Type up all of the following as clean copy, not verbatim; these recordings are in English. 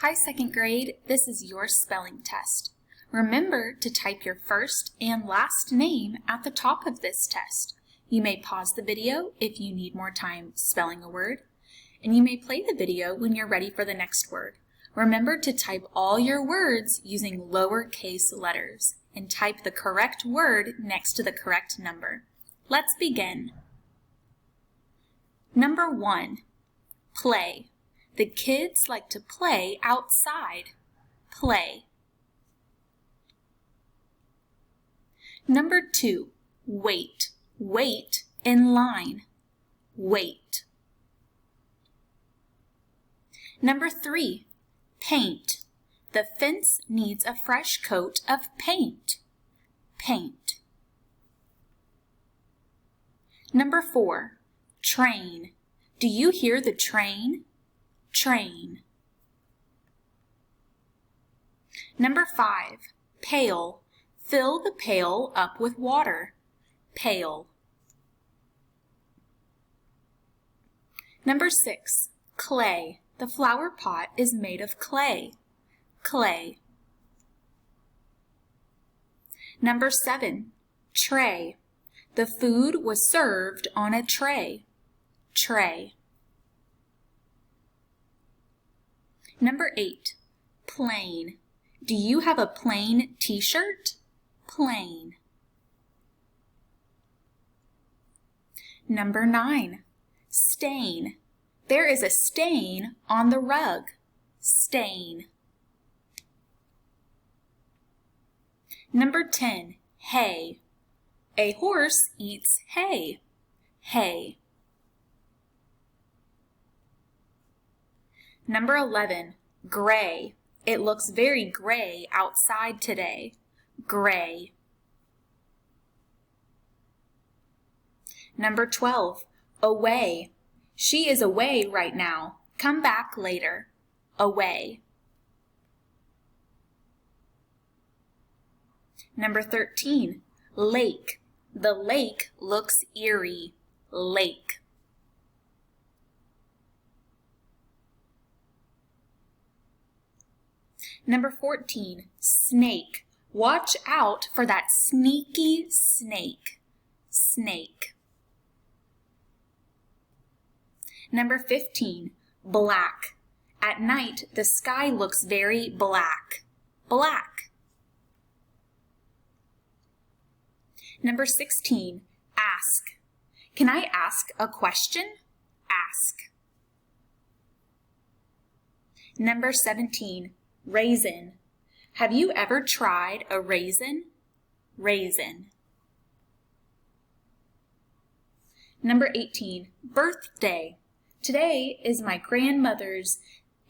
Hi, second grade. This is your spelling test. Remember to type your first and last name at the top of this test. You may pause the video if you need more time spelling a word, and you may play the video when you're ready for the next word. Remember to type all your words using lowercase letters and type the correct word next to the correct number. Let's begin. Number 1, play. The kids like to play outside. Play. Number 2, wait. Wait in line. Wait. Number 3, paint. The fence needs a fresh coat of paint. Paint. Number 4, train. Do you hear the train? Train. Number 5, pail. Fill the pail up with water. Pail. Number 6, clay. The flower pot is made of clay. Clay. Number 7, tray. The food was served on a tray. Tray. Number 8, plain. Do you have a plain t-shirt? Plain. Number 9, stain. There is a stain on the rug. Stain. Number 10, hay. A horse eats hay. Hay. Number 11, gray. It looks very gray outside today. Gray. Number 12, away. She is away right now. Come back later. Away. Number 13, lake. The lake looks eerie. Lake. Number 14, snake. Watch out for that sneaky snake. Snake. Number 15, black. At night, the sky looks very black. Black. Number 16, ask. Can I ask a question? Ask. Number 17, raisin. Have you ever tried a raisin? Raisin. Number 18, birthday. Today is my grandmother's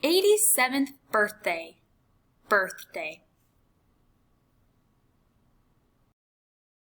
87th birthday. Birthday.